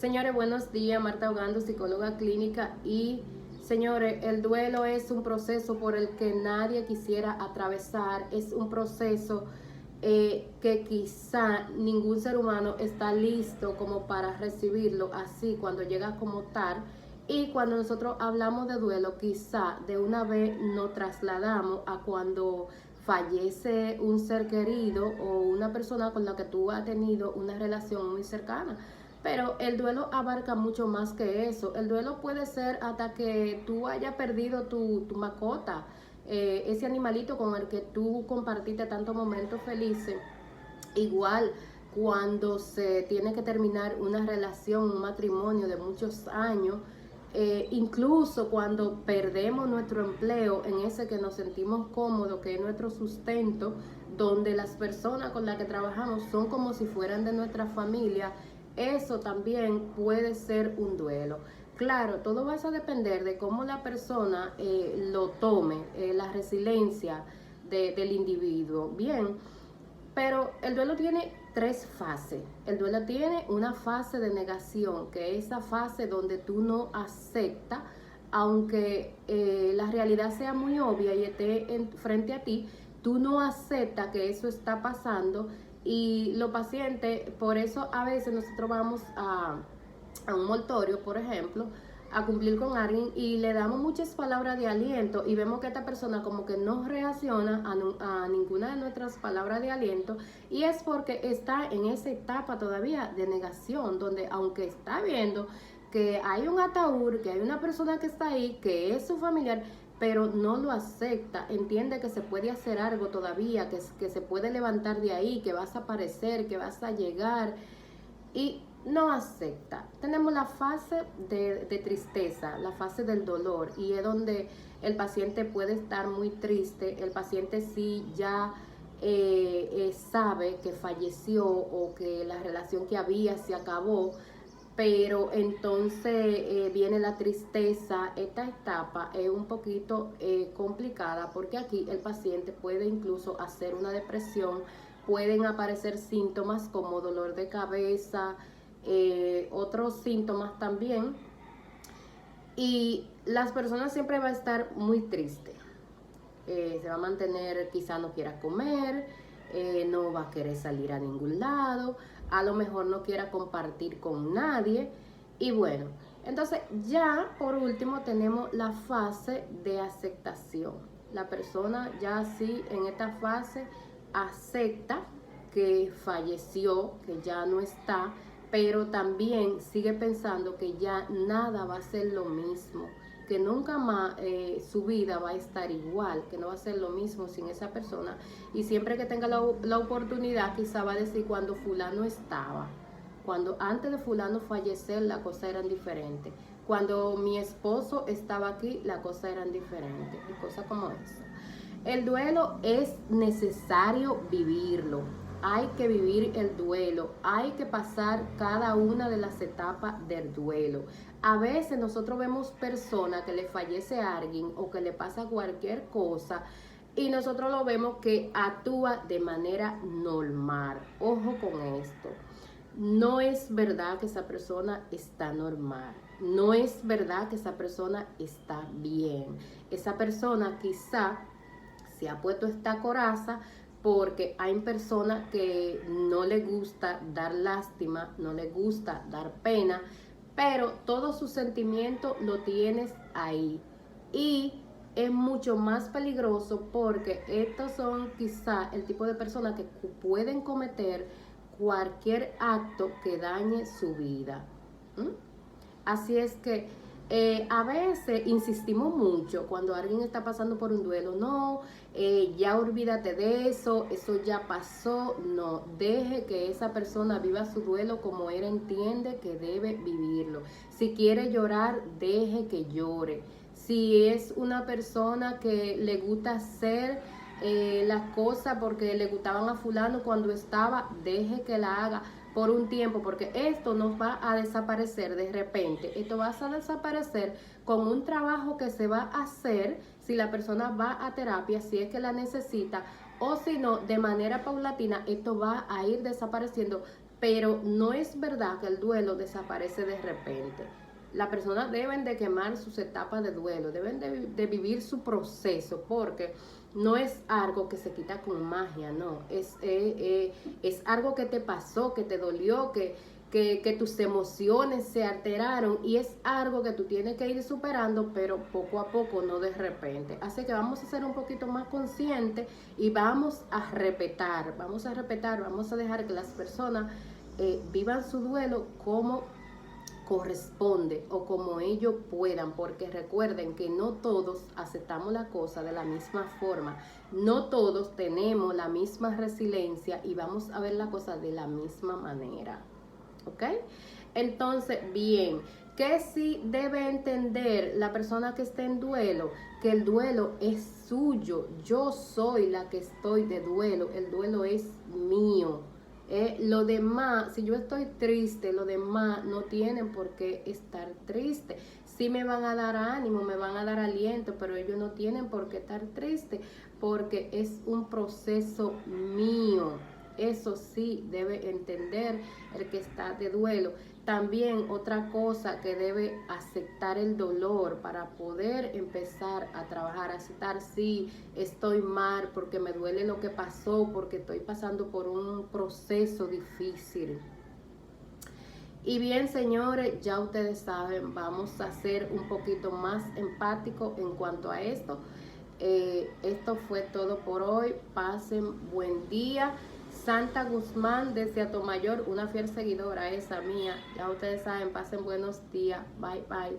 Señores, buenos días. Marta Ogando, psicóloga clínica. Y señores, el duelo es un proceso por el que nadie quisiera atravesar. Es un proceso que quizá ningún ser humano está listo como para recibirlo así cuando llega como tal. Y cuando nosotros hablamos de duelo, quizá de una vez nos trasladamos a cuando fallece un ser querido o una persona con la que tú has tenido una relación muy cercana. Pero el duelo abarca mucho más que eso. El duelo puede ser hasta que tú hayas perdido tu mascota, ese animalito con el que tú compartiste tantos momentos felices. Igual cuando se tiene que terminar una relación, un matrimonio de muchos años, incluso cuando perdemos nuestro empleo, en ese que nos sentimos cómodos, que es nuestro sustento, donde las personas con las que trabajamos son como si fueran de nuestra familia, eso también puede ser un duelo. Claro, todo va a depender de cómo la persona lo tome, la resiliencia del individuo. Bien, pero el duelo tiene tres fases. El duelo tiene una fase de negación, que es esa fase donde tú no aceptas, aunque la realidad sea muy obvia y esté frente a ti, tú no aceptas que eso está pasando. Y los pacientes, por eso a veces nosotros vamos a un mortorio, por ejemplo, a cumplir con alguien y le damos muchas palabras de aliento y vemos que esta persona como que no reacciona a ninguna de nuestras palabras de aliento, y es porque está en esa etapa todavía de negación, donde aunque está viendo que hay un ataúd, que hay una persona que está ahí, que es su familiar, pero no lo acepta, entiende que se puede hacer algo todavía, que se puede levantar de ahí, que vas a aparecer, que vas a llegar, y no acepta. Tenemos la fase de tristeza, la fase del dolor, y es donde el paciente puede estar muy triste. El paciente sí ya sabe que falleció o que la relación que había se acabó, pero entonces viene la tristeza. Esta etapa es un poquito complicada, porque aquí el paciente puede incluso hacer una depresión, pueden aparecer síntomas como dolor de cabeza, otros síntomas también, y las personas siempre va a estar muy triste. Se va a mantener, quizá no quiera comer, no va a querer salir a ningún lado, a lo mejor no quiera compartir con nadie. Y bueno, entonces ya por último tenemos la fase de aceptación. La persona ya sí en esta fase acepta que falleció, que ya no está, pero también sigue pensando que ya nada va a ser lo mismo, que nunca más su vida va a estar igual, que no va a ser lo mismo sin esa persona. Y siempre que tenga la oportunidad, quizá va a decir cuando fulano estaba, cuando antes de fulano fallecer la cosa eran diferente, cuando mi esposo estaba aquí la cosa eran diferente, y cosas como eso. El duelo es necesario vivirlo. Hay que vivir el duelo, hay que pasar cada una de las etapas del duelo. A veces nosotros vemos personas que le fallece a alguien o que le pasa cualquier cosa y nosotros lo vemos que actúa de manera normal. Ojo con esto. No es verdad que esa persona está normal. No es verdad que esa persona está bien. Esa persona quizá se ha puesto esta coraza porque hay personas que no les gusta dar lástima, no les gusta dar pena, pero todo su sentimiento lo tienes ahí. Y es mucho más peligroso porque estos son quizá el tipo de personas que pueden cometer cualquier acto que dañe su vida. ¿Mm? Así es que a veces insistimos mucho cuando alguien está pasando por un duelo. No, ya olvídate de eso, eso ya pasó. No, deje que esa persona viva su duelo como él entiende que debe vivirlo. Si quiere llorar, deje que llore. Si es una persona que le gusta hacer las cosas porque le gustaban a fulano cuando estaba, deje que la haga por un tiempo, porque esto no va a desaparecer de repente. Esto va a desaparecer con un trabajo que se va a hacer si la persona va a terapia, si es que la necesita, o si no, de manera paulatina, esto va a ir desapareciendo, pero no es verdad que el duelo desaparece de repente. Las personas deben de quemar sus etapas de duelo, deben de vivir su proceso, porque no es algo que se quita con magia, no, es algo que te pasó, que te dolió, que tus emociones se alteraron, y es algo que tú tienes que ir superando, pero poco a poco, no de repente. Así que vamos a ser un poquito más conscientes y vamos a respetar, vamos a dejar que las personas vivan su duelo como corresponde o como ellos puedan, porque recuerden que no todos aceptamos la cosa de la misma forma, no todos tenemos la misma resiliencia y vamos a ver la cosa de la misma manera, ¿ok? Entonces, bien, ¿qué sí debe entender la persona que esté en duelo? Que el duelo es suyo, yo soy la que estoy de duelo, el duelo es mío. Lo demás, si yo estoy triste, lo demás no tienen por qué estar triste. Sí me van a dar ánimo, me van a dar aliento, pero ellos no tienen por qué estar tristes, porque es un proceso mío. Eso sí debe entender el que está de duelo. También otra cosa que debe aceptar el dolor para poder empezar a trabajar, aceptar sí, estoy mal porque me duele lo que pasó, porque estoy pasando por un proceso difícil. Y bien, señores, ya ustedes saben, vamos a ser un poquito más empáticos en cuanto a esto. Esto fue todo por hoy. Pasen buen día. Santa Guzmán desde Atomayor, una fiel seguidora esa mía. Ya ustedes saben, pasen buenos días. Bye, bye.